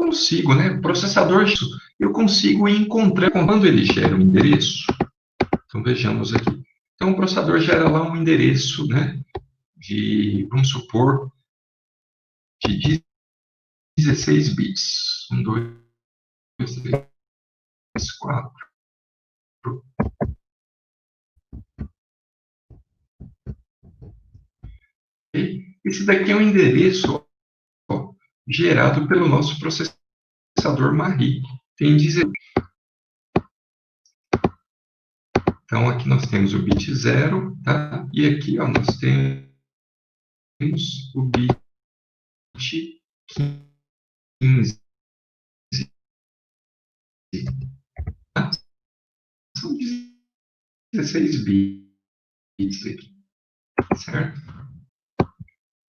consigo, né? O processador, eu consigo encontrar quando ele gera um endereço. Então, vejamos aqui. Então, o processador gera lá um endereço, né? Vamos supor, de 16 bits. 1, 2, 3, 4. Esse daqui é um endereço gerado pelo nosso processador Marie. Tem 16. Então, aqui nós temos o bit 0, tá? E aqui, ó, nós temos o bit 15. Tá? São 16 bits aqui, certo?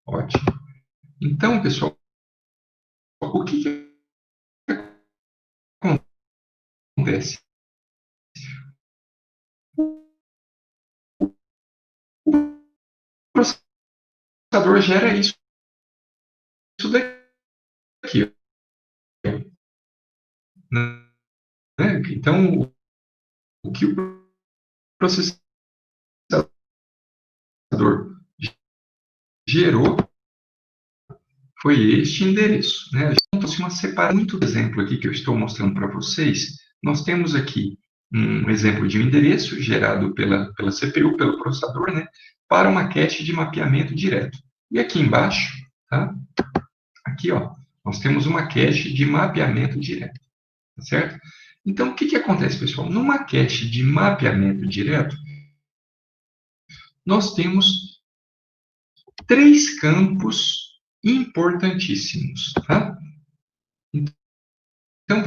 Ótimo. Então, pessoal, o que acontece? O processador gera isso daqui. Né? Então, o que o processador gerou foi este endereço. Né? A gente trouxe uma separação, muito exemplo aqui que eu estou mostrando para vocês. Nós temos aqui um exemplo de um endereço gerado pela CPU, pelo processador, né, para uma cache de mapeamento direto. E aqui embaixo, tá? Aqui, ó, nós temos uma cache de mapeamento direto, tá certo? Então, o que acontece, pessoal? Numa cache de mapeamento direto, nós temos 3 campos importantíssimos, tá? Então,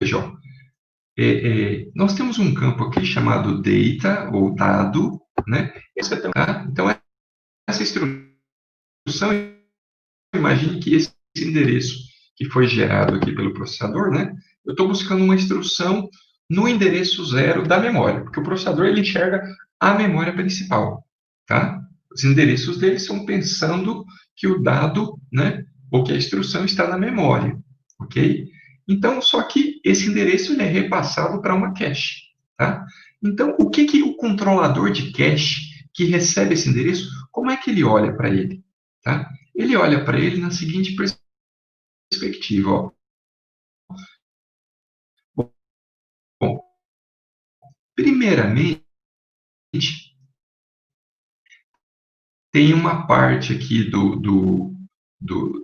vejam, nós temos um campo aqui chamado data, ou dado, né? Tá? Então, essa instrução, imagine que esse endereço que foi gerado aqui pelo processador, né? Eu estou buscando uma instrução no endereço 0 da memória, porque o processador ele enxerga a memória principal, tá? Os endereços dele são pensando que o dado, né, ou que a instrução está na memória, ok? Então, só que esse endereço ele é repassado para uma cache, tá? Então, o que o controlador de cache que recebe esse endereço, como é que ele olha para ele, tá? Ele olha para ele na seguinte perspectiva, ó. Bom, primeiramente, tem uma parte aqui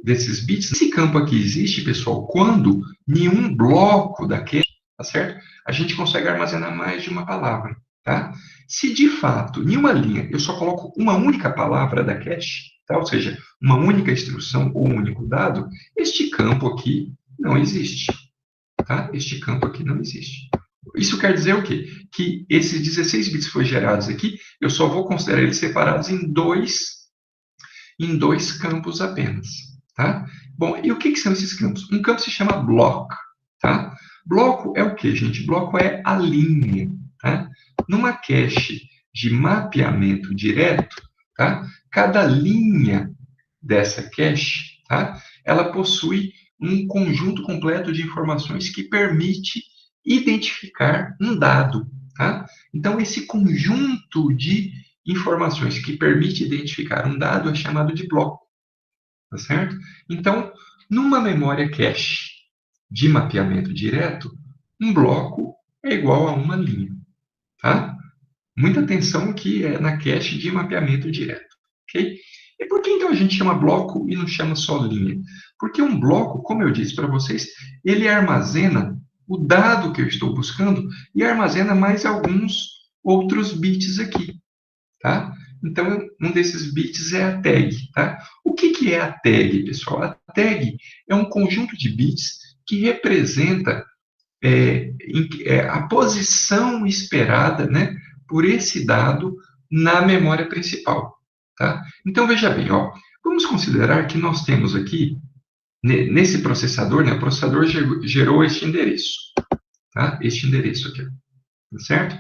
desses bits. Esse campo aqui existe, pessoal, quando nenhum bloco da cache, tá certo? A gente consegue armazenar mais de uma palavra, tá? Se de fato, em uma linha, eu só coloco uma única palavra da cache, tá? Ou seja, uma única instrução ou um único dado, este campo aqui não existe, tá? Este campo aqui não existe. Isso quer dizer o quê? Que esses 16 bits que foram gerados aqui, eu só vou considerar eles separados em dois campos apenas, tá? Bom, e o que são esses campos? Um campo se chama block, tá? Bloco é o que, gente? Bloco é a linha, tá? Numa cache de mapeamento direto, tá? Cada linha dessa cache, tá? Ela possui um conjunto completo de informações que permite identificar um dado, tá? Então, esse conjunto de informações que permite identificar um dado é chamado de bloco, tá certo? Então, numa memória cache de mapeamento direto, um bloco é igual a uma linha, tá? Muita atenção que é na cache de mapeamento direto, ok? E por que então a gente chama bloco e não chama só linha? Porque um bloco, como eu disse para vocês, ele armazena o dado que eu estou buscando e armazena mais alguns outros bits aqui, tá? Então, um desses bits é a tag, tá? O que é a tag, pessoal? A tag é um conjunto de bits que representa a posição esperada, né, por esse dado na memória principal, tá? Então, veja bem, ó, vamos considerar que nós temos aqui, nesse processador, né, o processador gerou este endereço, tá? Este endereço aqui, tá certo?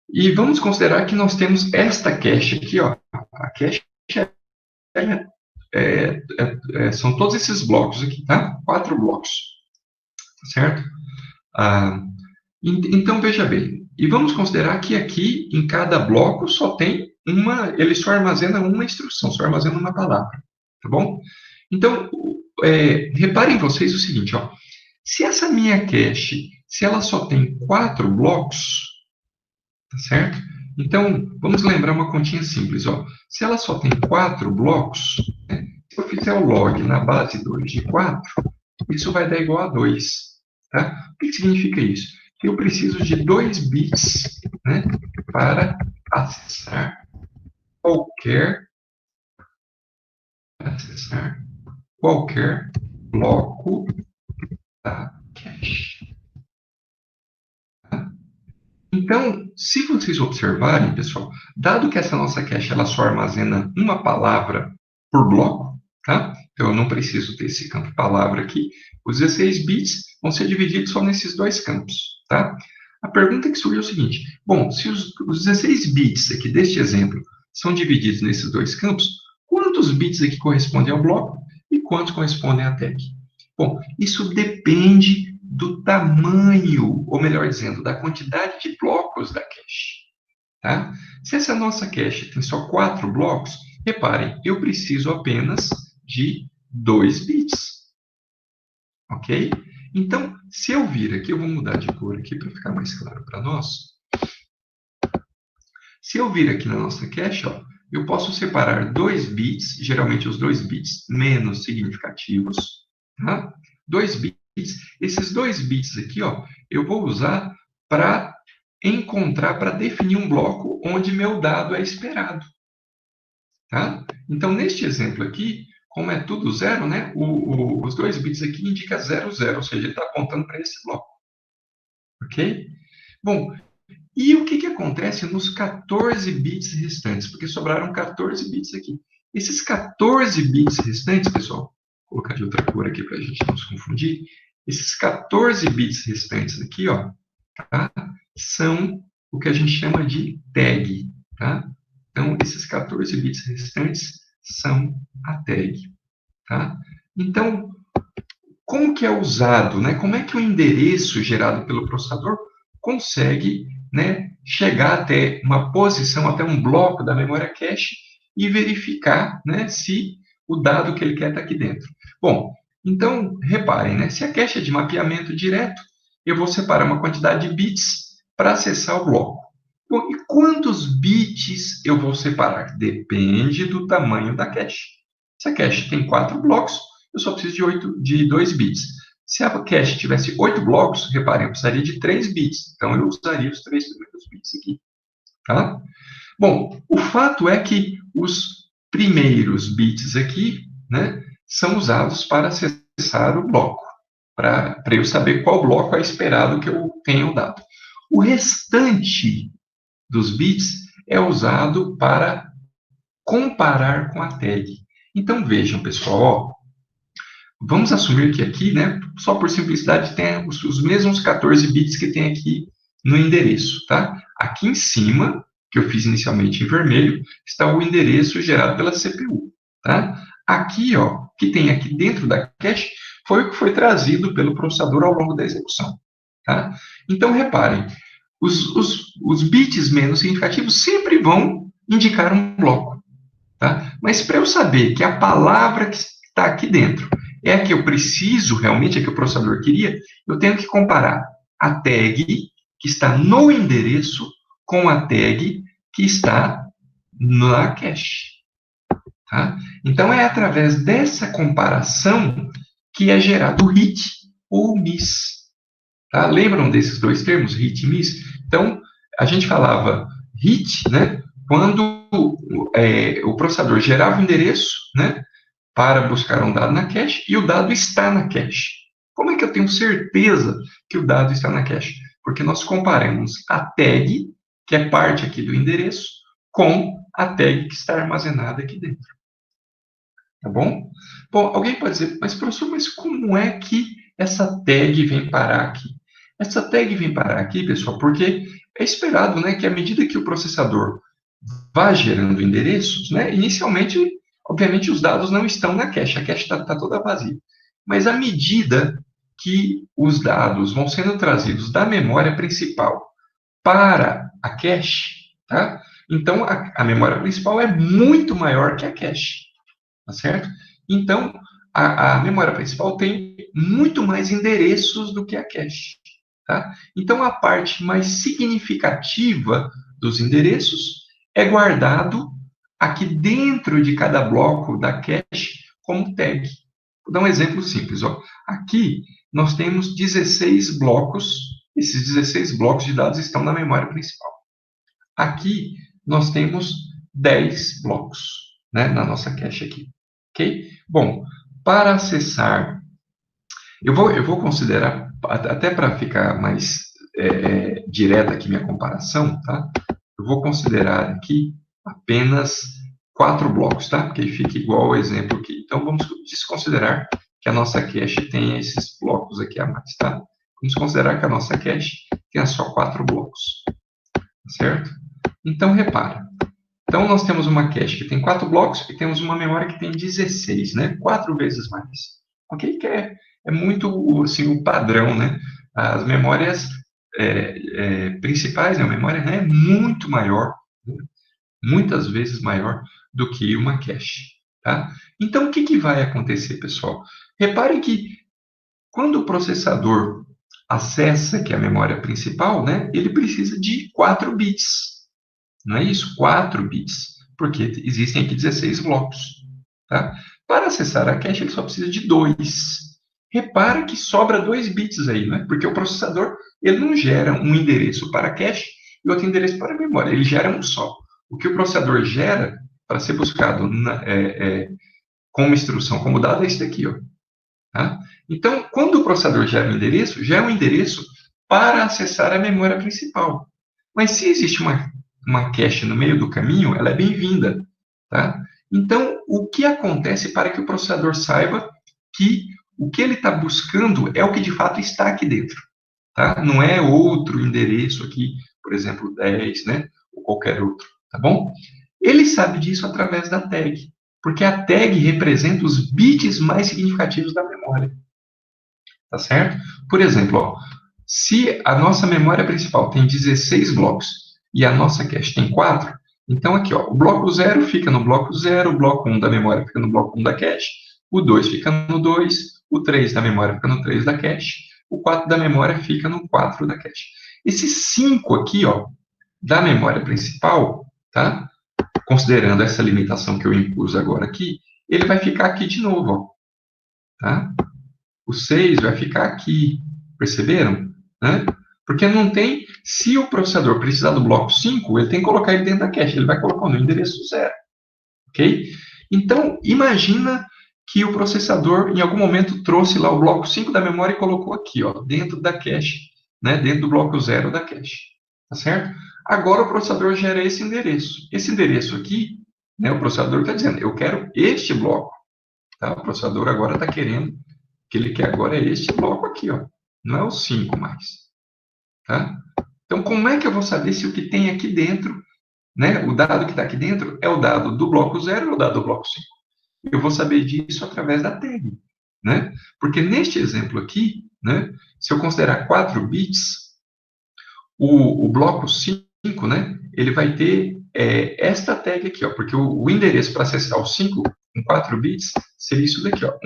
E vamos considerar que nós temos esta cache aqui, ó. A cache são todos esses blocos aqui, tá? 4 blocos, certo? Então, veja bem, e vamos considerar que aqui, em cada bloco, ele só armazena uma instrução, só armazena uma palavra, tá bom? Então, reparem vocês o seguinte, ó, se essa minha cache, se ela só tem 4 blocos, tá certo? Então, vamos lembrar uma continha simples, ó, se ela só tem 4 blocos, né, se eu fizer o log na base 2 de 4, isso vai dar igual a 2, tá? O que significa isso? Que eu preciso de 2 bits, né, para acessar qualquer bloco da cache. Tá? Então, se vocês observarem, pessoal, dado que essa nossa cache ela só armazena uma palavra por bloco, tá? Então, eu não preciso ter esse campo palavra aqui. Os 16 bits vão ser divididos só nesses 2 campos, tá? A pergunta que surge é o seguinte: bom, se os 16 bits aqui deste exemplo são divididos nesses 2 campos, quantos bits aqui correspondem ao bloco e quantos correspondem à tag? Bom, isso depende do tamanho, ou melhor dizendo, da quantidade de blocos da cache. Tá? Se essa nossa cache tem só 4 blocos, reparem, eu preciso apenas de 2 bits. Ok? Então, se eu vir aqui, eu vou mudar de cor aqui para ficar mais claro para nós. Se eu vir aqui na nossa cache, ó, eu posso separar 2 bits, geralmente os 2 bits menos significativos, tá? 2 bits. Esses 2 bits aqui, ó, eu vou usar para definir um bloco onde meu dado é esperado. Tá? Então, neste exemplo aqui, como é tudo zero, né, os 2 bits aqui indicam 0, 0, ou seja, ele está apontando para esse bloco. Ok? Bom, e o que acontece nos 14 bits restantes? Porque sobraram 14 bits aqui. Esses 14 bits restantes, pessoal, vou colocar de outra cor aqui para a gente não se confundir. Esses 14 bits restantes aqui, ó, tá? São o que a gente chama de tag, tá? Então, esses 14 bits restantes são a tag, tá? Então, como que é usado, né? Como é que o endereço gerado pelo processador consegue, né, chegar até uma posição, até um bloco da memória cache e verificar, né, se o dado que ele quer está aqui dentro? Bom, então, reparem, né? Se a cache é de mapeamento direto, eu vou separar uma quantidade de bits para acessar o bloco. Bom, e quantos bits eu vou separar? Depende do tamanho da cache. Se a cache tem 4 blocos, eu só preciso de 2 bits. Se a cache tivesse 8 blocos, reparem, eu precisaria de 3 bits. Então, eu usaria os 3 primeiros bits aqui. Tá? Bom, o fato é que os primeiros bits aqui, né, são usados para acessar o bloco, para eu saber qual bloco é esperado que eu tenha o dado. O restante dos bits é usado para comparar com a tag. Então, vejam, pessoal, ó, vamos assumir que aqui, né, só por simplicidade, tem os mesmos 14 bits que tem aqui no endereço, tá? Aqui em cima, que eu fiz inicialmente em vermelho, está o endereço gerado pela CPU, tá? Aqui, ó, que tem aqui dentro da cache, foi o que foi trazido pelo processador ao longo da execução, tá? Então, reparem, os bits menos significativos sempre vão indicar um bloco, tá? Mas para eu saber que a palavra que está aqui dentro é a que eu preciso realmente, é a que o processador queria, eu tenho que comparar a tag que está no endereço com a tag que está na cache. Tá? Então, é através dessa comparação que é gerado o hit ou o miss. Tá? Lembram desses dois termos, hit e miss? Então, a gente falava hit, né, quando o processador gerava o endereço, né, para buscar um dado na cache e o dado está na cache. Como é que eu tenho certeza que o dado está na cache? Porque nós comparamos a tag, que é parte aqui do endereço, com a tag que está armazenada aqui dentro. Tá bom? Bom, alguém pode dizer, mas professor, mas como é que essa tag vem parar aqui? Essa tag vem parar aqui, pessoal, porque é esperado, né, que à medida que o processador vá gerando endereços, né, inicialmente Obviamente, os dados não estão na cache, a cache está toda vazia. Mas à medida que os dados vão sendo trazidos da memória principal para a cache, tá? Então, a memória principal é muito maior que a cache, tá certo? Então, a memória principal tem muito mais endereços do que a cache, tá? Então, a parte mais significativa dos endereços é guardado aqui dentro de cada bloco da cache como tag. Vou dar um exemplo simples. Ó. Aqui nós temos 16 blocos. Esses 16 blocos de dados estão na memória principal. Aqui nós temos 10 blocos, né, na nossa cache aqui. Ok? Bom, para acessar, eu vou considerar, até para ficar mais direta aqui minha comparação, tá? Eu vou considerar aqui apenas 4 blocos, tá? Porque fica igual ao exemplo aqui. Então, vamos desconsiderar que a nossa cache tenha esses blocos aqui a mais, tá? Vamos considerar que a nossa cache tenha só 4 blocos, certo? Então, repara. Então, nós temos uma cache que tem 4 blocos e temos uma memória que tem 16, né? 4 vezes mais. Ok? Que é muito, assim, o padrão, né? As memórias principais, né? A memória é muito maior, né? Muitas vezes maior do que uma cache, tá? Então, o que vai acontecer, pessoal? Reparem que quando o processador acessa aqui a memória principal, né? Ele precisa de 4 bits. Não é isso? 4 bits, porque existem aqui 16 blocos. Tá? Para acessar a cache, ele só precisa de 2. Repara que sobra 2 bits aí, né? Porque o processador ele não gera um endereço para a cache e outro endereço para a memória, ele gera um só. O que o processador gera para ser buscado como instrução, como dado, é isso daqui. Ó, tá? Então, quando o processador gera um endereço para acessar a memória principal. Mas se existe uma cache no meio do caminho, ela é bem-vinda. Tá? Então, o que acontece para que o processador saiba que o que ele está buscando é o que de fato está aqui dentro? Tá? Não é outro endereço aqui, por exemplo, 10, né? Ou qualquer outro, tá bom? Ele sabe disso através da tag, porque a tag representa os bits mais significativos da memória, tá certo? Por exemplo, ó, se a nossa memória principal tem 16 blocos e a nossa cache tem 4, então aqui, ó, o bloco 0 fica no bloco 0, o bloco 1 da memória fica no bloco 1 da cache, o 2 fica no 2, o 3 da memória fica no 3 da cache, o 4 da memória fica no 4 da cache. Esse 5 aqui, ó, da memória principal, tá? Considerando essa limitação que eu impus agora aqui, ele vai ficar aqui de novo, ó, tá? O 6 vai ficar aqui, perceberam? Né? Porque não tem, se o processador precisar do bloco 5, ele tem que colocar ele dentro da cache, ele vai colocar no endereço 0, ok? Então, imagina que o processador, em algum momento, trouxe lá o bloco 5 da memória e colocou aqui, ó, dentro da cache, né, dentro do bloco 0 da cache, tá certo? Agora o processador gera esse endereço. Esse endereço aqui, né, o processador está dizendo, eu quero este bloco, tá? O processador agora está querendo, o que ele quer agora é este bloco aqui, ó, não é o 5 mais, tá? Então, como é que eu vou saber se o que tem aqui dentro, né, o dado que está aqui dentro, é o dado do bloco 0 ou o dado do bloco 5? Eu vou saber disso através da tag, né? Porque neste exemplo aqui, né, se eu considerar 4 bits, o bloco 5, né, ele vai ter esta tag aqui, ó, porque o endereço para acessar o 5 com 4 bits seria isso daqui, ó,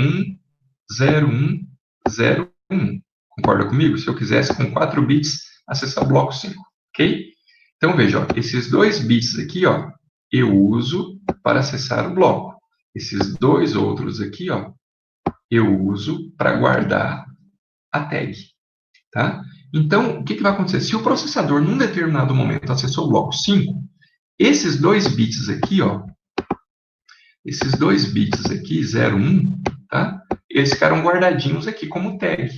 10101. Concorda comigo? Se eu quisesse com 4 bits acessar o bloco 5, ok? Então veja, ó, esses 2 bits aqui, ó, eu uso para acessar o bloco. Esses 2 outros aqui, ó, eu uso para guardar a tag, tá? Então, o que vai acontecer? Se o processador, num determinado momento, acessou o bloco 5, esses 2 bits aqui, ó, esses 2 bits aqui, 0, 1, tá? Eles ficaram guardadinhos aqui como tag,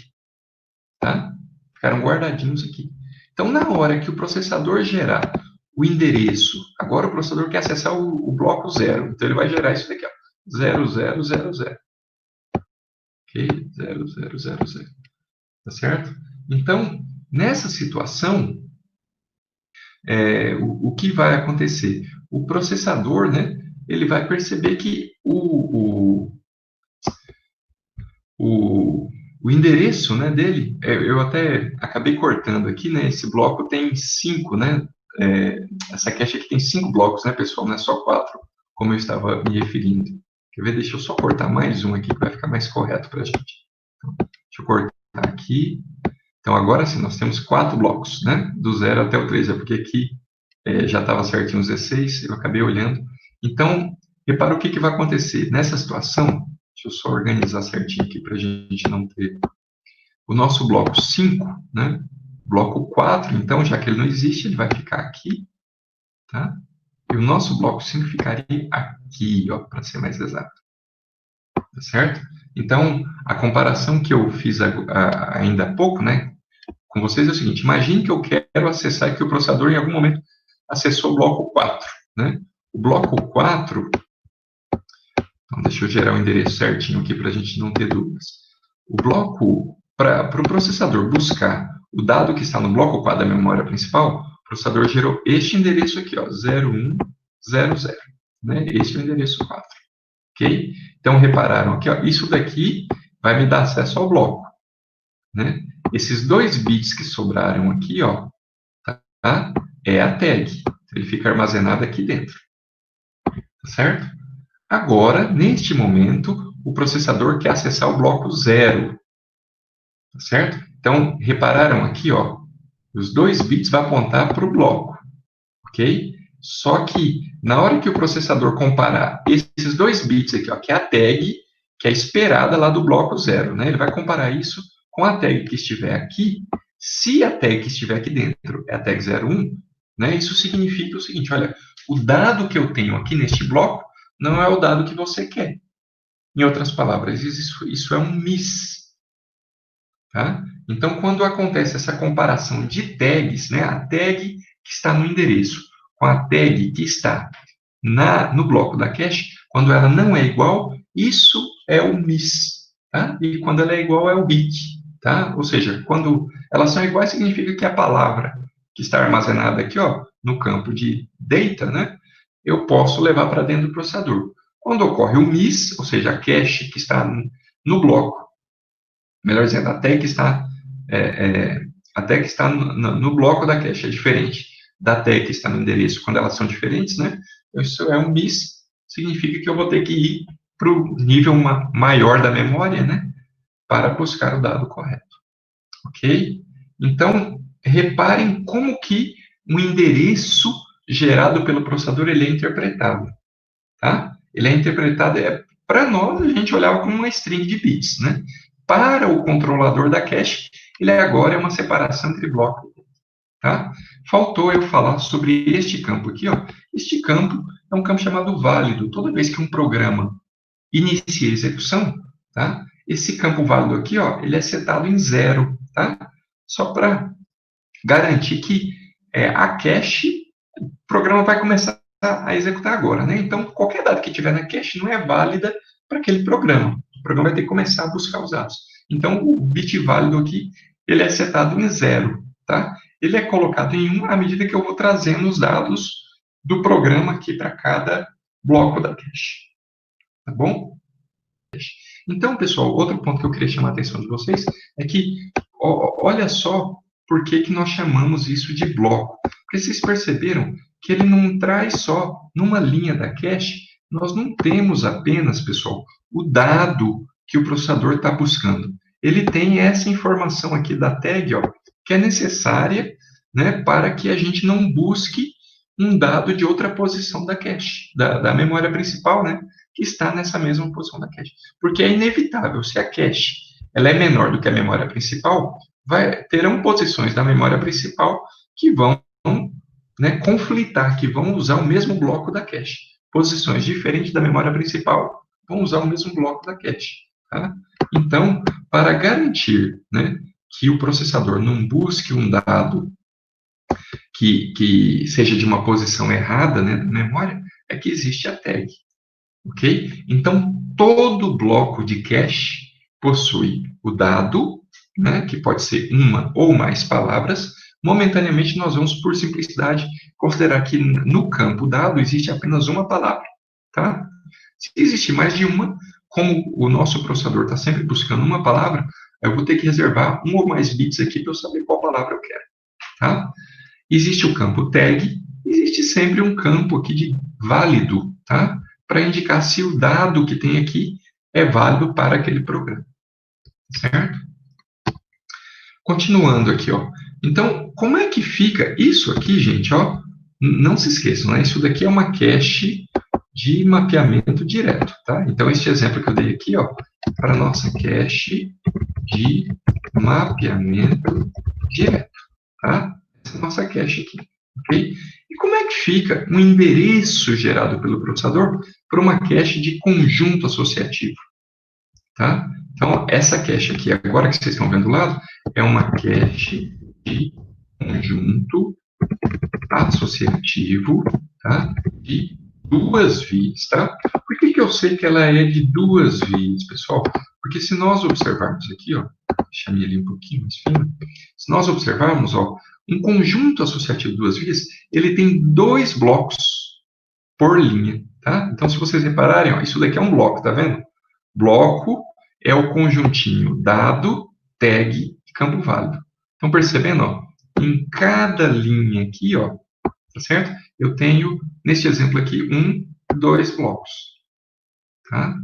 tá? Ficaram guardadinhos aqui. Então, na hora que o processador gerar o endereço, agora o processador quer acessar o bloco 0, então ele vai gerar isso daqui, ó, 0000. Ok? 0000. Tá certo? Então, nessa situação, o que vai acontecer? O processador, né, ele vai perceber que o endereço, né, dele, eu até acabei cortando aqui, né, esse bloco tem 5, né, essa cache aqui tem 5 blocos, né, pessoal, não é só 4, como eu estava me referindo. Quer ver? Deixa eu só cortar mais um aqui, que vai ficar mais correto para a gente. Então, deixa eu cortar aqui. Então, agora sim, nós temos 4 blocos, né, do 0 até o 3, é porque aqui já estava certinho os 16, eu acabei olhando. Então, repara o que vai acontecer. Nessa situação, deixa eu só organizar certinho aqui para a gente não ter... O nosso bloco 5, né? Bloco 4, então, já que ele não existe, ele vai ficar aqui, tá? E o nosso bloco 5 ficaria aqui, ó, para ser mais exato. Tá certo? Então, a comparação que eu fiz ainda há pouco, né, com vocês é o seguinte: imagine que eu quero acessar e que o processador, em algum momento, acessou o bloco 4, né? O bloco 4, então deixa eu gerar o endereço certinho aqui para a gente não ter dúvidas. O bloco, para o processador buscar o dado que está no bloco 4 da memória principal, o processador gerou este endereço aqui, ó, 0100, né? Este é o endereço 4, ok? Então, repararam aqui, ó, isso daqui vai me dar acesso ao bloco, né? Esses 2 bits que sobraram aqui, ó, tá? É a tag. Ele fica armazenado aqui dentro. Tá certo? Agora, neste momento, o processador quer acessar o bloco 0. Tá certo? Então, repararam aqui, ó, os 2 bits vão apontar para o bloco. Ok? Só que, na hora que o processador comparar esses 2 bits aqui, ó, que é a tag, que é esperada lá do bloco 0, né? Ele vai comparar isso com a tag que estiver aqui. Se a tag que estiver aqui dentro é a tag 01, né, isso significa o seguinte: olha, o dado que eu tenho aqui neste bloco não é o dado que você quer. Em outras palavras, isso é um miss. Tá? Então, quando acontece essa comparação de tags, né, a tag que está no endereço com a tag que está no bloco da cache, quando ela não é igual, isso é o miss. Tá? E quando ela é igual, é o bit. Tá? Ou seja, quando elas são iguais, significa que a palavra que está armazenada aqui, ó, no campo de data, né, eu posso levar para dentro do processador. Quando ocorre o miss, ou seja, a cache que está no bloco, melhor dizendo, até que está no bloco da cache, é diferente da tag que está no endereço. Quando elas são diferentes, né, isso é um miss, significa que eu vou ter que ir para o nível maior da memória, né, para buscar o dado correto. Ok? Então, reparem como que um endereço gerado pelo processador ele é interpretado. Tá? Ele é interpretado, para nós, a gente olhava como uma string de bits, né? Para o controlador da cache, ele agora é uma separação entre blocos. Tá? Faltou eu falar sobre este campo aqui. Ó. Este campo é um campo chamado válido. Toda vez que um programa inicia a execução, tá? Esse campo válido aqui, ó, ele é setado em 0. Tá? Só para garantir que a cache, o programa vai começar a executar agora, né? Então, qualquer dado que tiver na cache não é válida para aquele programa. O programa vai ter que começar a buscar os dados. Então, o bit válido aqui, ele é setado em 0, tá? Ele é colocado em 1 à medida que eu vou trazendo os dados do programa aqui para cada bloco da cache. Tá bom? Então, pessoal, outro ponto que eu queria chamar a atenção de vocês é que, olha só por que nós chamamos isso de bloco. Porque vocês perceberam que ele não traz só numa linha da cache, nós não temos apenas, pessoal, o dado que o processador está buscando. Ele tem essa informação aqui da tag, ó, que é necessária, né, para que a gente não busque um dado de outra posição da cache, da memória principal, né, que está nessa mesma posição da cache. Porque é inevitável, se a cache ela é menor do que a memória principal, terão posições da memória principal que vão, né, conflitar, que vão usar o mesmo bloco da cache. Posições diferentes da memória principal vão usar o mesmo bloco da cache. Tá? Então, para garantir, né, que o processador não busque um dado que seja de uma posição errada, né, da memória, é que existe a tag. Ok? Então, todo bloco de cache possui o dado, né, que pode ser uma ou mais palavras. Momentaneamente, nós vamos, por simplicidade, considerar que no campo dado existe apenas uma palavra. tá? Se existir mais de uma, como o nosso processador está sempre buscando uma palavra, eu vou ter que reservar um ou mais bits aqui para eu saber qual palavra eu quero, tá? Existe o campo tag, existe sempre um campo aqui de válido, tá? Para indicar se o dado que tem aqui é válido para aquele programa, certo? Continuando aqui, ó. Então, como é que fica isso aqui, gente, ó? Não se esqueçam, né? Isso daqui é uma cache de mapeamento direto, tá? Então, este exemplo que eu dei aqui, ó, para a nossa cache de mapeamento direto, tá? Essa é a nossa cache aqui, ok? E como é que fica um endereço gerado pelo processador para uma cache de conjunto associativo, tá? Então, essa cache aqui, agora que vocês estão vendo do lado, é uma cache de conjunto associativo, tá? De duas vias, tá? Por que eu sei que ela é de duas vias, pessoal? Porque se nós observarmos aqui, ó, deixa a minha ali um pouquinho mais fina, se nós observarmos, ó, um conjunto associativo de duas vias, ele tem dois blocos por linha, tá? Então, se vocês repararem, ó, isso daqui é um bloco, tá vendo? Bloco é o conjuntinho dado, tag e campo válido. Estão percebendo, ó? Em cada linha aqui, ó, tá certo? Eu tenho, neste exemplo aqui, dois blocos, tá?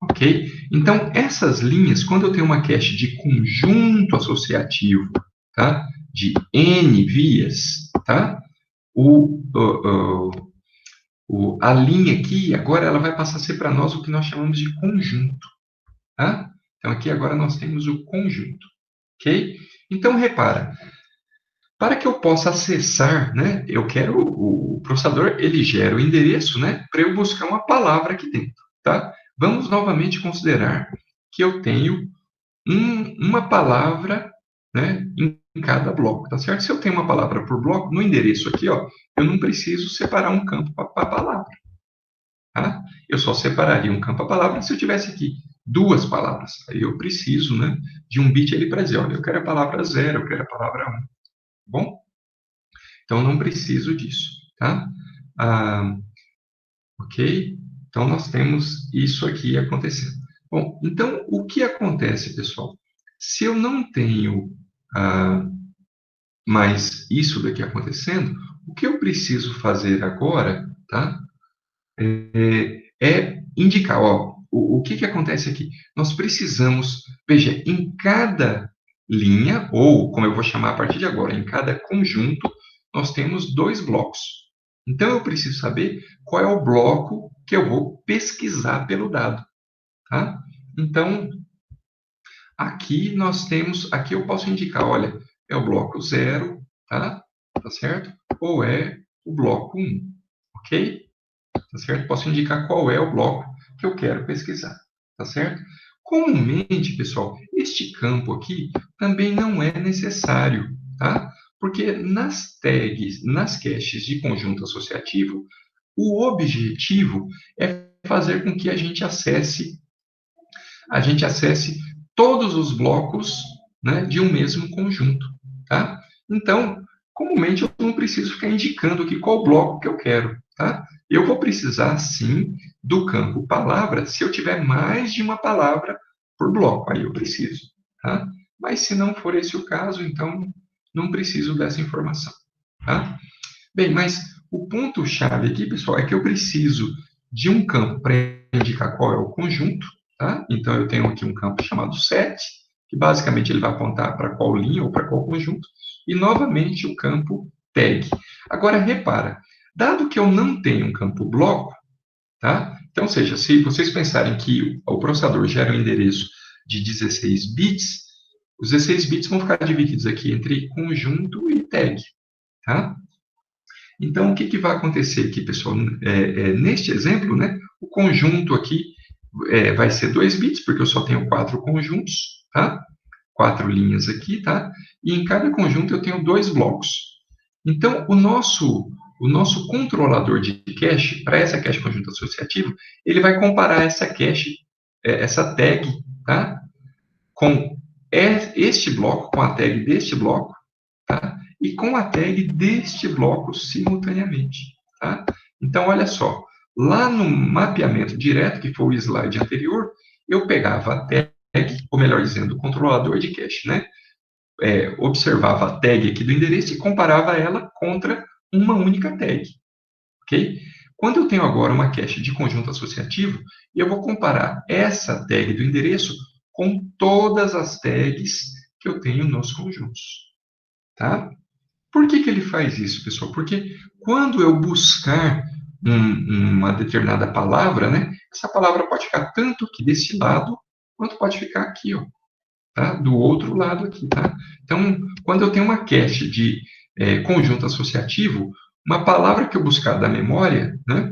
Ok? Então, essas linhas, quando eu tenho uma cache de conjunto associativo, tá? De N vias, tá? A linha aqui, agora ela vai passar a ser para nós o que nós chamamos de conjunto, tá? Então, aqui agora nós temos o conjunto, ok? Então, repara, para que eu possa acessar, né, eu quero, o processador, ele gera o endereço, né, para eu buscar uma palavra aqui dentro, tá? Vamos novamente considerar que eu tenho uma palavra, né, em cada bloco, tá certo? Se eu tenho uma palavra por bloco, no endereço aqui, ó, eu não preciso separar um campo para a palavra, tá? Eu só separaria um campo a palavra se eu tivesse aqui duas palavras. Aí eu preciso, né, de um bit ali para dizer, olha, eu quero a palavra 0, eu quero a palavra 1. Bom? Então, não preciso disso, tá? Ah, ok? Então, nós temos isso aqui acontecendo. Bom, então, o que acontece, pessoal? Se eu não tenho mais isso daqui acontecendo, o que eu preciso fazer agora, tá? É indicar, ó, o que acontece aqui? Nós precisamos, veja, em cada linha, ou como eu vou chamar a partir de agora, em cada conjunto, nós temos dois blocos. Então, eu preciso saber qual é o bloco que eu vou pesquisar pelo dado, tá? Então, aqui nós temos, aqui eu posso indicar, olha, é o bloco 0, tá? Tá certo? Ou é o bloco 1, ok? Tá certo? Posso indicar qual é o bloco que eu quero pesquisar, tá certo? Comumente, pessoal, este campo aqui também não é necessário, tá? Porque nas tags, nas caches de conjunto associativo, o objetivo é fazer com que a gente acesse todos os blocos, né, de um mesmo conjunto, tá? Então, comumente eu não preciso ficar indicando aqui qual bloco que eu quero, tá? Eu vou precisar, sim, do campo palavra se eu tiver mais de uma palavra por bloco, aí eu preciso, tá? Mas se não for esse o caso, então não preciso dessa informação, tá? Bem, mas o ponto-chave aqui, pessoal, é que eu preciso de um campo para indicar qual é o conjunto, tá? Então, eu tenho aqui um campo chamado set, que basicamente ele vai apontar para qual linha ou para qual conjunto, e novamente o campo tag. Agora, repara, dado que eu não tenho um campo bloco, tá? Então, ou seja, se vocês pensarem que o processador gera um endereço de 16 bits, os 16 bits vão ficar divididos aqui entre conjunto e tag, tá? Então, o que vai acontecer aqui, pessoal? Neste exemplo, né, o conjunto aqui vai ser 2 bits, porque eu só tenho 4 conjuntos, tá? 4 linhas aqui, tá? E em cada conjunto eu tenho 2 blocos. Então, o nosso controlador de cache, para essa cache conjunto associativo, ele vai comparar essa cache, essa tag, tá? Com este bloco, com a tag deste bloco, tá? E com a tag deste bloco simultaneamente, tá? Então, olha só, Lá no mapeamento direto, que foi o slide anterior, eu pegava a tag, ou melhor dizendo, o controlador de cache, né? Observava a tag aqui do endereço e comparava ela contra uma única tag, ok? Quando eu tenho agora uma cache de conjunto associativo, eu vou comparar essa tag do endereço com todas as tags que eu tenho nos conjuntos, tá? Por que ele faz isso, pessoal? Porque quando eu buscar uma determinada palavra, né, essa palavra pode ficar tanto aqui desse lado, quanto pode ficar aqui, ó, tá? Do outro lado aqui, tá? Então, quando eu tenho uma cache de conjunto associativo, uma palavra que eu buscar da memória, né,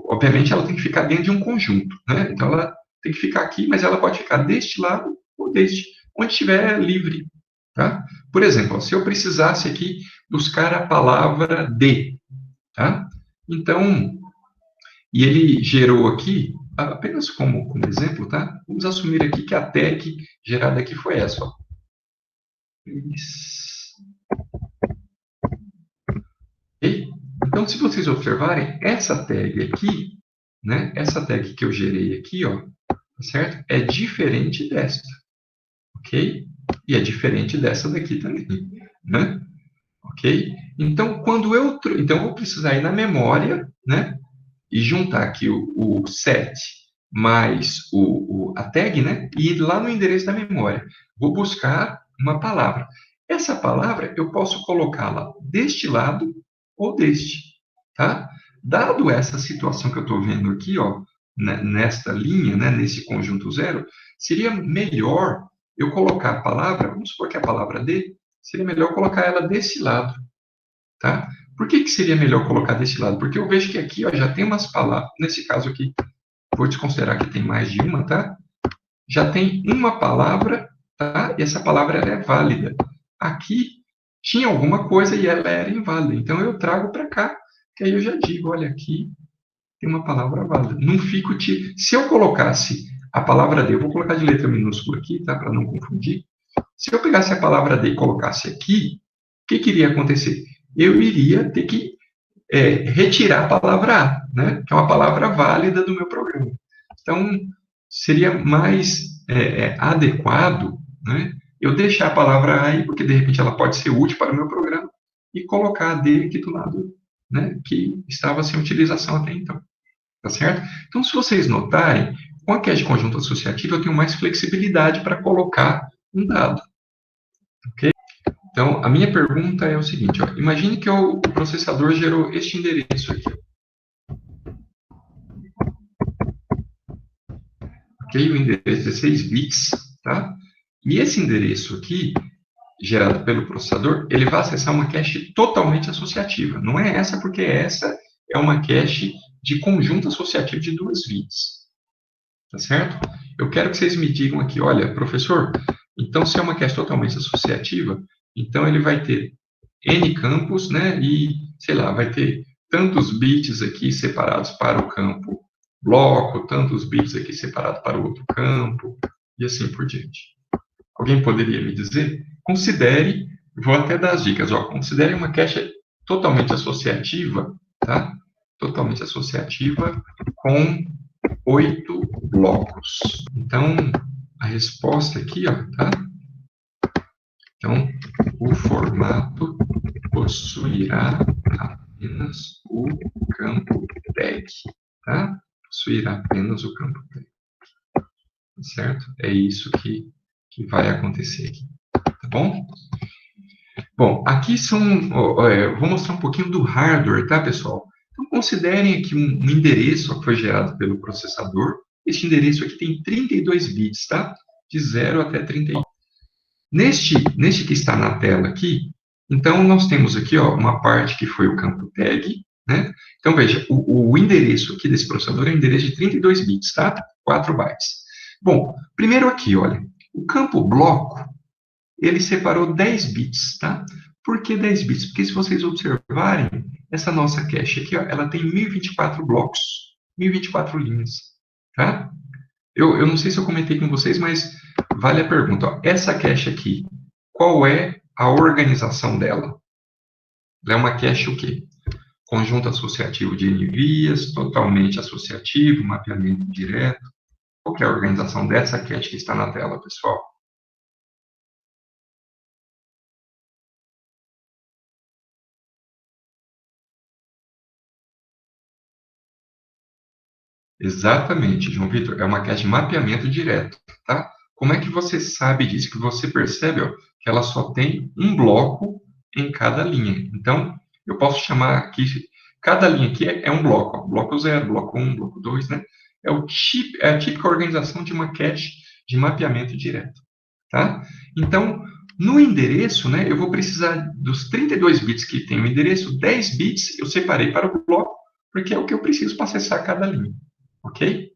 obviamente, ela tem que ficar dentro de um conjunto, né? Então, ela tem que ficar aqui, mas ela pode ficar deste lado ou deste, onde estiver livre, tá? Por exemplo, se eu precisasse aqui buscar a palavra de, tá? Então, e ele gerou aqui, apenas como exemplo, tá? Vamos assumir aqui que a tag gerada aqui foi essa, ó. Ok? Então, se vocês observarem, essa tag aqui, né? Essa tag que eu gerei aqui, ó, tá certo? É diferente desta, ok? E é diferente dessa daqui também, né? Ok? Então, então eu vou precisar ir na memória, né? E juntar aqui o set mais a tag, né? E ir lá no endereço da memória. Vou buscar uma palavra. Essa palavra eu posso colocá-la deste lado ou deste, tá? Dado essa situação que eu estou vendo aqui, ó, nesta linha, né, nesse conjunto zero, seria melhor eu colocar a palavra, vamos supor que a palavra D, seria melhor colocar ela desse lado, tá? Por que seria melhor colocar desse lado? Porque eu vejo que aqui ó, já tem umas palavras, nesse caso aqui, vou desconsiderar que tem mais de uma, tá? Já tem uma palavra, tá? E essa palavra ela é válida. Aqui tinha alguma coisa e ela era inválida. Então eu trago para cá, que aí eu já digo, olha aqui tem uma palavra válida. Não fico se eu colocasse a palavra D, eu vou colocar de letra minúscula aqui, tá? Para não confundir. Se eu pegasse a palavra D e colocasse aqui, o que iria acontecer? Eu iria ter que retirar a palavra A, né? Que é uma palavra válida do meu programa. Então, seria mais adequado, né? Eu deixar a palavra A aí, porque de repente ela pode ser útil para o meu programa, e colocar a D aqui do lado, né? Que estava sem utilização até então. Tá certo? Então, se vocês notarem, com a cache de conjunto associativo, eu tenho mais flexibilidade para colocar um dado. Ok? Então, a minha pergunta é o seguinte, ó, imagine que o processador gerou este endereço aqui. Ok? O endereço 16 bits, tá? E esse endereço aqui, gerado pelo processador, ele vai acessar uma cache totalmente associativa. Não é essa, porque essa é uma cache de conjunto associativo de 2 bits. Tá certo? Eu quero que vocês me digam aqui, olha, professor, então se é uma cache totalmente associativa, então ele vai ter N campos, né? E, sei lá, vai ter tantos bits aqui separados para o campo bloco, tantos bits aqui separados para o outro campo, e assim por diante. Alguém poderia me dizer? Considere, vou até dar as dicas, ó, considere uma cache totalmente associativa, tá? Totalmente associativa com 8 blocos. Então, a resposta aqui, ó, tá? Então, o formato possuirá apenas o campo tag, tá? Possuirá apenas o campo tag, certo? É isso que vai acontecer aqui, tá bom? Bom, aqui vou mostrar um pouquinho do hardware, tá, pessoal? Então, considerem aqui um endereço que foi gerado pelo processador. Este endereço aqui tem 32 bits, tá? De 0 até 31. Neste que está na tela aqui, então nós temos aqui ó, uma parte que foi o campo tag, né? Então veja, o endereço aqui desse processador é um endereço de 32 bits, tá? 4 bytes. Bom, primeiro aqui, olha, o campo bloco, ele separou 10 bits, tá? Por que 10 bits? Porque se vocês observarem, essa nossa cache aqui, ó, ela tem 1024 blocos, 1024 linhas, tá? Eu não sei se eu comentei com vocês, mas vale a pergunta. Ó. Essa cache aqui, qual é a organização dela? Ela é uma cache o quê? conjunto associativo de N vias, totalmente associativo, mapeamento direto. Qual que é a organização dessa cache que está na tela, pessoal? Exatamente, João Vitor, é uma cache de mapeamento direto, tá? Como é que você sabe disso? Que você percebe, ó, que ela só tem um bloco em cada linha. Então, eu posso chamar aqui, cada linha aqui é um bloco, ó, bloco 0, bloco 1, bloco 2, né? É a típica organização de uma cache de mapeamento direto, tá? Então, no endereço, né, eu vou precisar dos 32 bits que tem o endereço, 10 bits eu separei para o bloco, porque é o que eu preciso para acessar cada linha. Ok?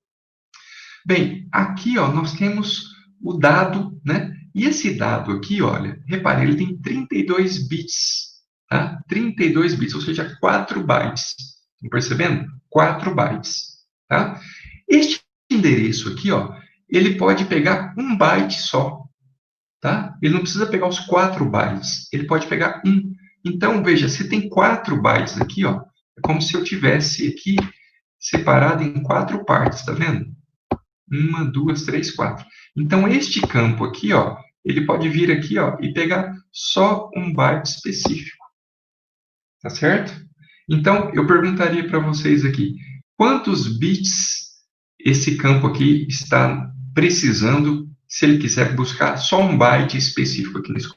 Bem, aqui ó, nós temos o dado, né? E esse dado aqui, olha, repare, ele tem 32 bits, tá? 32 bits, ou seja, 4 bytes. Estão percebendo? 4 bytes, tá? Este endereço aqui, ó, ele pode pegar um byte só, tá? Ele não precisa pegar os 4 bytes, ele pode pegar um. Então, veja, se tem 4 bytes aqui, ó, é como se eu tivesse aqui separado em 4 partes, tá vendo? 1, 2, 3, 4. Então, este campo aqui, ó, ele pode vir aqui, ó, e pegar só um byte específico, tá certo? Então, eu perguntaria para vocês aqui, quantos bits esse campo aqui está precisando se ele quiser buscar só um byte específico aqui nesse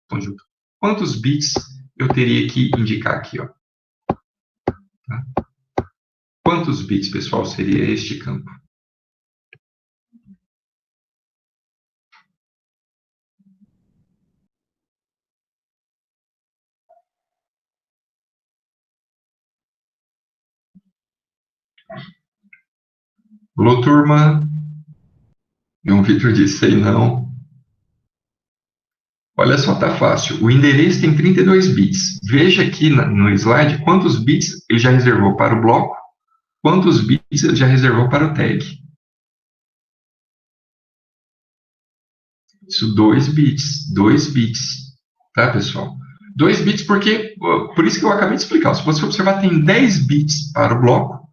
conjunto? Quantos bits eu teria que indicar aqui, ó? Tá? Quantos bits, pessoal, seria este campo? Alô, turma? João Vitor disse, sei não. Olha só, tá fácil. O endereço tem 32 bits. Veja aqui no slide quantos bits ele já reservou para o bloco, quantos bits ele já reservou para o tag. Isso, 2 bits. 2 bits. Tá, pessoal? 2 bits porque, por isso que eu acabei de explicar. Se você observar, tem 10 bits para o bloco,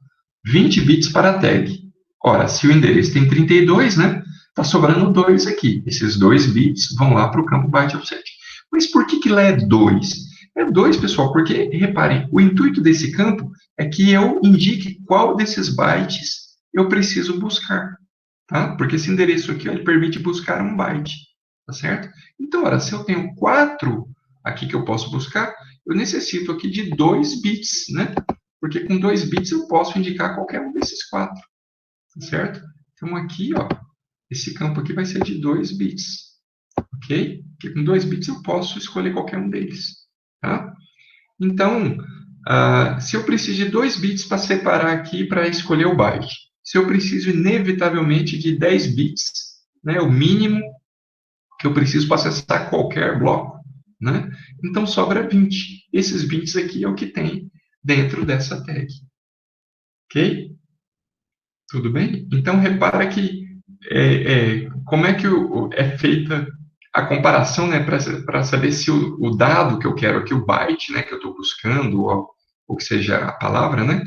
20 bits para a tag. Ora, se o endereço tem 32, né? Está sobrando 2 aqui. Esses 2 bits vão lá para o campo byte offset. Mas por que lá é 2? É 2, pessoal, porque, reparem, o intuito desse campo é que eu indique qual desses bytes eu preciso buscar, tá? Porque esse endereço aqui, ó, ele permite buscar um byte, tá certo? Então, ora, se eu tenho 4 aqui que eu posso buscar, eu necessito aqui de 2 bits, né? Porque com 2 bits eu posso indicar qualquer um desses 4, tá certo? Então, aqui, ó, esse campo aqui vai ser de 2 bits, ok? Porque com 2 bits eu posso escolher qualquer um deles, tá? Então, se eu preciso de 2 bits para separar aqui para escolher o byte, se eu preciso inevitavelmente de 10 bits, né, o mínimo que eu preciso para acessar qualquer bloco, né? Então sobra 20. Esses bits aqui é o que tem dentro dessa tag, ok? Tudo bem? Então repara que como é que é feita a comparação, né, para saber se o dado que eu quero aqui, o byte, né, que eu estou buscando, ou que seja a palavra, né,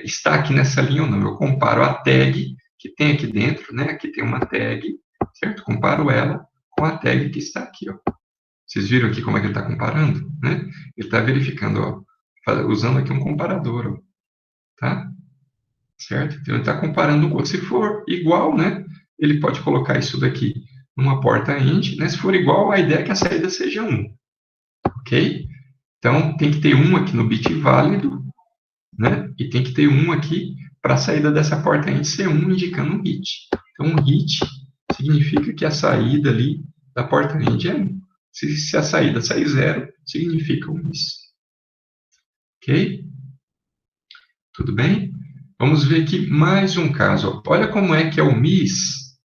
está aqui nessa linha ou não. Eu comparo a tag que tem aqui dentro, né, aqui tem uma tag, certo? Comparo ela com a tag que está aqui, ó. Vocês viram aqui como é que ele está comparando, né? Ele está verificando, ó, usando aqui um comparador, ó, tá? Certo? Então, ele está comparando com o outro. Se for igual, né, ele pode colocar isso daqui numa porta int, né? Se for igual, a ideia é que a saída seja 1, ok? Então, tem que ter 1 aqui no bit válido, né? E tem que ter 1 aqui para a saída dessa porta int ser 1, indicando um hit. Então, um hit significa que a saída ali da porta int é 1. Se a saída sair 0, significa um miss. Ok? Tudo bem? Vamos ver aqui mais um caso. Olha como é que é o miss,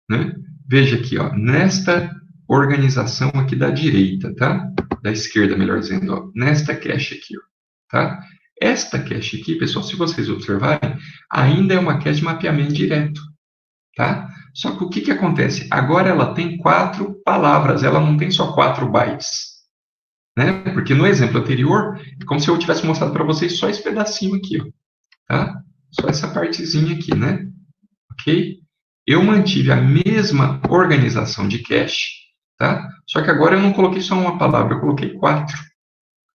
né? Veja aqui, ó, nesta organização aqui da direita, tá? Da esquerda, melhor dizendo, ó, nesta cache aqui, ó, tá? Esta cache aqui, pessoal, se vocês observarem, ainda é uma cache de mapeamento direto, tá? Só que o que acontece? Agora ela tem 4 palavras, ela não tem só 4 bytes, né? Porque no exemplo anterior, é como se eu tivesse mostrado para vocês só esse pedacinho aqui, ó, tá? Só essa partezinha aqui, né? Ok? Eu mantive a mesma organização de cache, tá? Só que agora eu não coloquei só uma palavra, eu coloquei 4,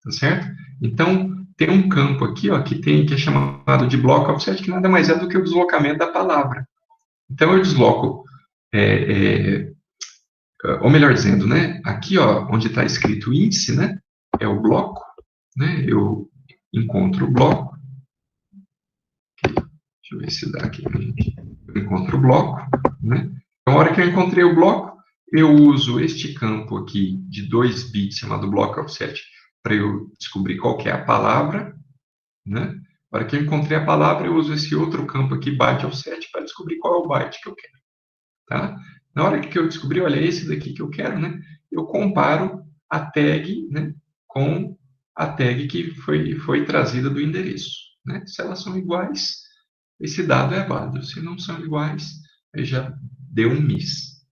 tá certo? Então, tem um campo aqui, ó, que é chamado de block offset, que nada mais é do que o deslocamento da palavra. Então, eu desloco, é, ou melhor dizendo, né, aqui, ó, onde está escrito índice, né, é o bloco, né, eu encontro o bloco, deixa eu ver se dá aqui, gente. Eu encontro o bloco, né, então, na hora que eu encontrei o bloco, eu uso este campo aqui de 2 bits, chamado block offset, para eu descobrir qual que é a palavra, né, na hora que eu encontrei a palavra, eu uso esse outro campo aqui, byte offset, para descobrir qual é o byte que eu quero. Tá? Na hora que eu descobri, olha, esse daqui que eu quero, né? Eu comparo a tag, né, com a tag que foi trazida do endereço, né? Se elas são iguais, esse dado é válido. Se não são iguais, aí já deu um miss,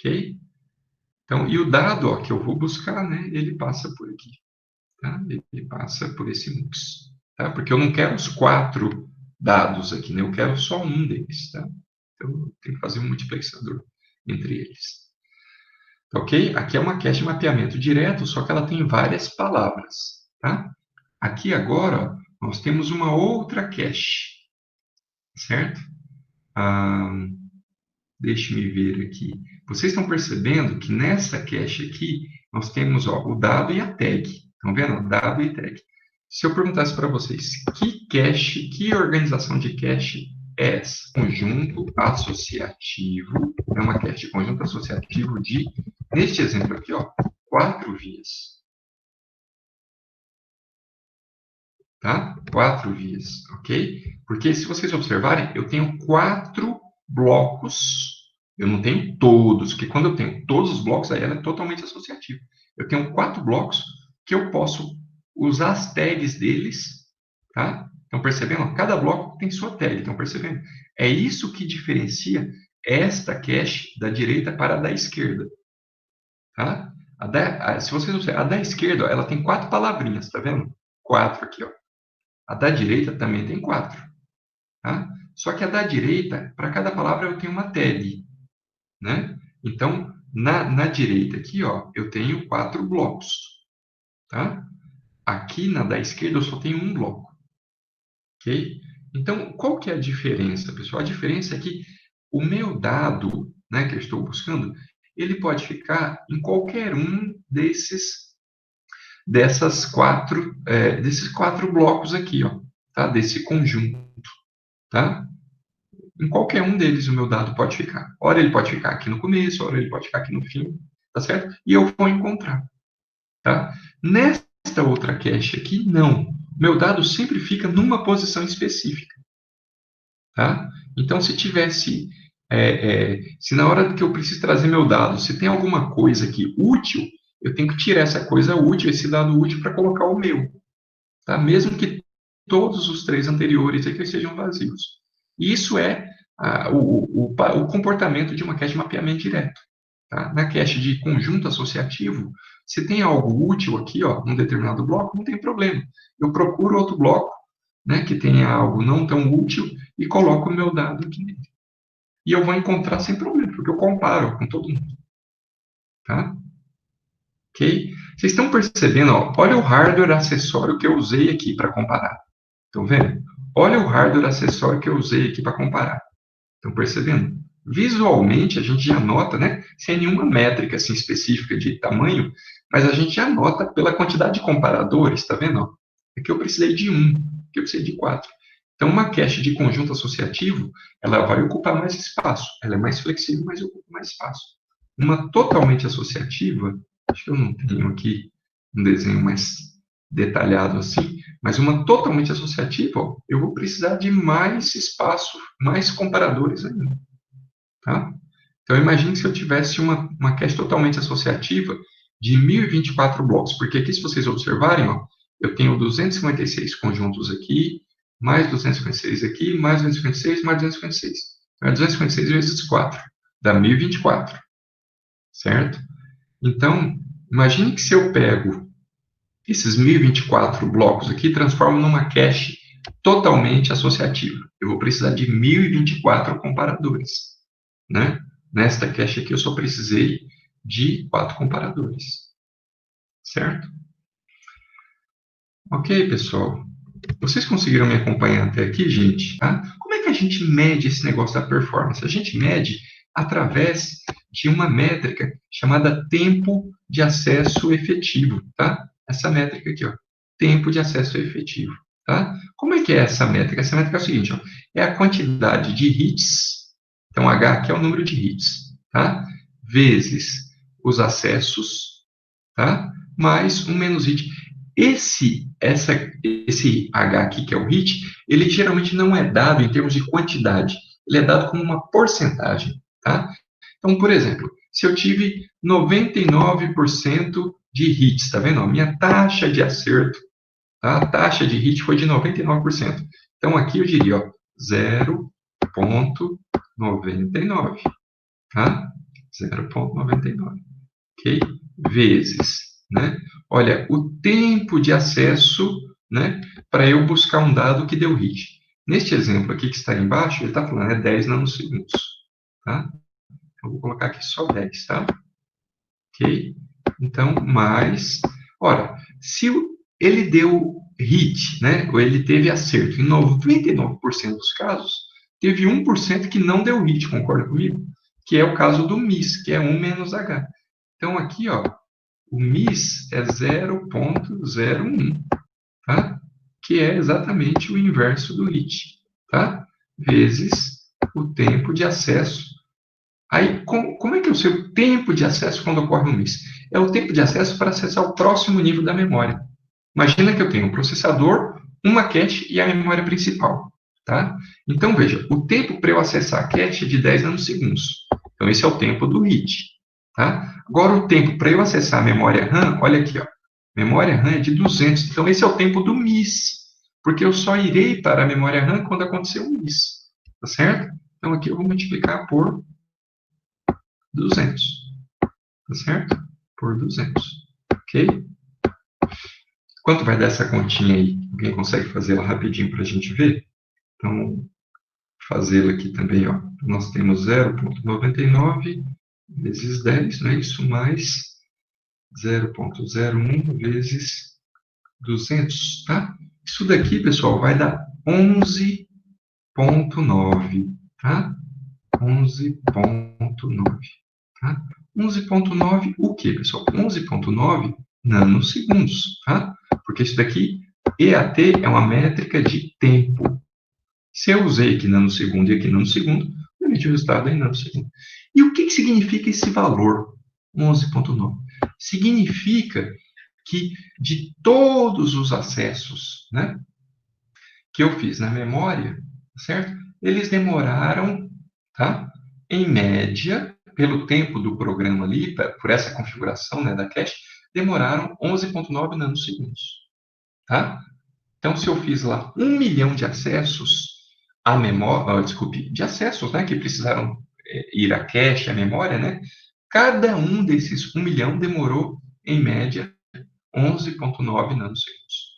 ok? Então, e o dado, ó, que eu vou buscar, né? Ele passa por aqui, tá? Ele passa por esse mux, tá? Porque eu não quero os 4 dados aqui, né? Eu quero só um deles, tá? Então, eu tenho que fazer um multiplexador entre eles. Ok? Aqui é uma cache de mapeamento direto, só que ela tem várias palavras. Tá? Aqui agora, nós temos uma outra cache, certo? Ah, deixe-me ver aqui. Vocês estão percebendo que nessa cache aqui, nós temos ó, o dado e a tag. Estão vendo? O dado e tag. Se eu perguntasse para vocês, que cache, que organização de cache é essa? Conjunto associativo, é uma cache de conjunto associativo de, neste exemplo aqui, ó, 4 vias. Tá? 4 vias, ok? Porque se vocês observarem, eu tenho 4 blocos. Eu não tenho todos, porque quando eu tenho todos os blocos, aí ela é totalmente associativa. Eu tenho 4 blocos que eu posso usar as tags deles, tá? Estão percebendo? Cada bloco tem sua tag, estão percebendo? É isso que diferencia esta cache da direita para a da esquerda, tá? Se vocês observarem, a da esquerda, ela tem 4 palavrinhas, tá vendo? 4 aqui, ó. A da direita também tem 4, tá? Só que a da direita, para cada palavra eu tenho uma tag, né? Então, na direita aqui, ó, eu tenho 4 blocos, tá? Aqui na da esquerda eu só tenho um bloco, ok? Então, qual que é a diferença, pessoal? A diferença é que o meu dado, né, que eu estou buscando, ele pode ficar em qualquer um desses quatro blocos aqui, ó, tá? Desse conjunto, tá? Em qualquer um deles o meu dado pode ficar. Ora ele pode ficar aqui no começo, ora ele pode ficar aqui no fim, tá certo? E eu vou encontrar, tá? Nesta outra cache aqui, não. Meu dado sempre fica numa posição específica, tá? Então, se na hora que eu preciso trazer meu dado, se tem alguma coisa aqui útil, eu tenho que tirar essa coisa útil, esse dado útil, para colocar o meu, tá? Mesmo que todos os 3 anteriores aqui sejam vazios. Isso é o comportamento de uma cache de mapeamento direto. Tá? Na cache de conjunto associativo, se tem algo útil aqui, ó, num determinado bloco, não tem problema. Eu procuro outro bloco, né, que tenha algo não tão útil e coloco o meu dado aqui nele. E eu vou encontrar sem problema, porque eu comparo com todo mundo. Tá? Ok? Vocês estão percebendo? Ó, olha o hardware acessório que eu usei aqui para comparar. Estão vendo? Olha o hardware acessório que eu usei aqui para comparar. Estão percebendo? Visualmente, a gente já nota, né? Sem nenhuma métrica assim, específica de tamanho, mas a gente já nota pela quantidade de comparadores, está vendo? Aqui eu precisei de um, aqui eu precisei de 4. Então, uma cache de conjunto associativo, ela vai ocupar mais espaço. Ela é mais flexível, mas ocupa mais espaço. Uma totalmente associativa, acho que eu não tenho aqui um desenho mais detalhado assim, mas uma totalmente associativa, ó, eu vou precisar de mais espaço, mais comparadores ainda, tá? Então, imagine se eu tivesse uma cache totalmente associativa de 1024 blocos, porque aqui, se vocês observarem, ó, eu tenho 256 conjuntos aqui, mais 256 aqui, mais 256, mais 256. Então, é 256 vezes 4, dá 1024, certo? Então, imagine que se eu pego esses 1024 blocos aqui transformam numa cache totalmente associativa. Eu vou precisar de 1024 comparadores, né? Nesta cache aqui eu só precisei de 4 comparadores, certo? Ok, pessoal? Vocês conseguiram me acompanhar até aqui, gente? Tá? Como é que a gente mede esse negócio da performance? A gente mede através de uma métrica chamada tempo de acesso efetivo, tá? Essa métrica aqui, ó, tempo de acesso efetivo, tá? Como é que é essa métrica? Essa métrica é o seguinte, ó, é a quantidade de hits, então H aqui é o número de hits, tá? Vezes os acessos, tá? Mais um menos hit. Esse H aqui, que é o hit, ele geralmente não é dado em termos de quantidade, ele é dado como uma porcentagem, tá? Então, por exemplo, se eu tive 99% de hits, tá vendo? A minha taxa de acerto, tá? A taxa de hit foi de 99%. Então, aqui eu diria, ó, 0,99, tá? 0,99, ok? Vezes, né? Olha, o tempo de acesso, né, para eu buscar um dado que deu hit. Neste exemplo aqui que está embaixo, ele está falando, 10 nanosegundos, tá? Eu vou colocar aqui só 10, tá? Ok? Então, mais... Ora, se ele deu hit, né, ou ele teve acerto em 99% dos casos, teve 1% que não deu hit, concorda comigo? Que é o caso do miss, que é 1 menos H. Então, aqui, ó, o miss é 0,01, tá? Que é exatamente o inverso do hit, tá? Vezes o tempo de acesso. Aí, como é que é o seu tempo de acesso quando ocorre um miss? É o tempo de acesso para acessar o próximo nível da memória. Imagina que eu tenho um processador, uma cache e a memória principal, tá? Então, veja, o tempo para eu acessar a cache é de 10 nanosegundos. Então, esse é o tempo do hit, tá? Agora, o tempo para eu acessar a memória RAM, olha aqui, ó. Memória RAM é de 200. Então, esse é o tempo do miss, porque eu só irei para a memória RAM quando acontecer um miss, tá certo? Então, aqui eu vou multiplicar por 200, tá certo? Por 200, ok? Quanto vai dar essa continha aí? Alguém consegue fazer ela rapidinho para a gente ver? Então, fazê-la aqui também, ó. Nós temos 0,99 vezes 10, não é isso? Mais 0,01 vezes 200, tá? Isso daqui, pessoal, vai dar 11,9, tá? 11,9, tá? 11,9 o quê, pessoal? 11,9 nanosegundos, tá? Porque isso daqui, EAT, é uma métrica de tempo. Se eu usei aqui nanosegundo e aqui nanosegundo, eu emiti o resultado em nanosegundo. E o que significa esse valor, 11,9? Significa que de todos os acessos, né, que eu fiz na memória, certo? Eles demoraram, tá? Em média, pelo tempo do programa ali, por essa configuração, né, da cache, demoraram 11,9 nanosegundos, tá? Então, se eu fiz lá 1 milhão de acessos à memória, desculpe, de acessos, né, que precisaram ir à cache, à memória, né? Cada um desses 1 milhão demorou, em média, 11,9 nanosegundos.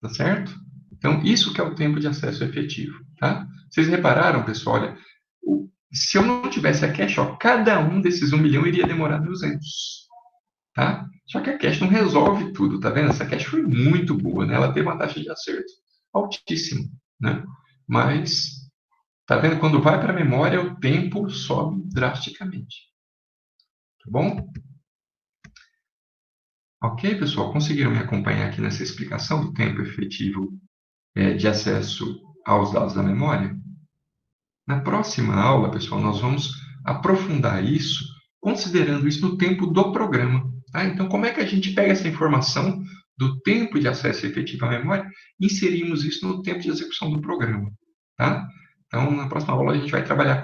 Tá certo? Então, isso que é o tempo de acesso efetivo, tá? Vocês repararam, pessoal, olha, se eu não tivesse a cache, ó, cada um desses 1 milhão iria demorar 200, tá? Só que a cache não resolve tudo, tá vendo? Essa cache foi muito boa, né? Ela teve uma taxa de acerto altíssima, né? Mas, tá vendo? Quando vai para a memória, o tempo sobe drasticamente. Tá bom? Ok, pessoal? Conseguiram me acompanhar aqui nessa explicação do tempo efetivo de acesso aos dados da memória? Na próxima aula, pessoal, nós vamos aprofundar isso, considerando isso no tempo do programa. Tá? Então, como é que a gente pega essa informação do tempo de acesso efetivo à memória e inserimos isso no tempo de execução do programa? Tá? Então, na próxima aula, a gente vai trabalhar com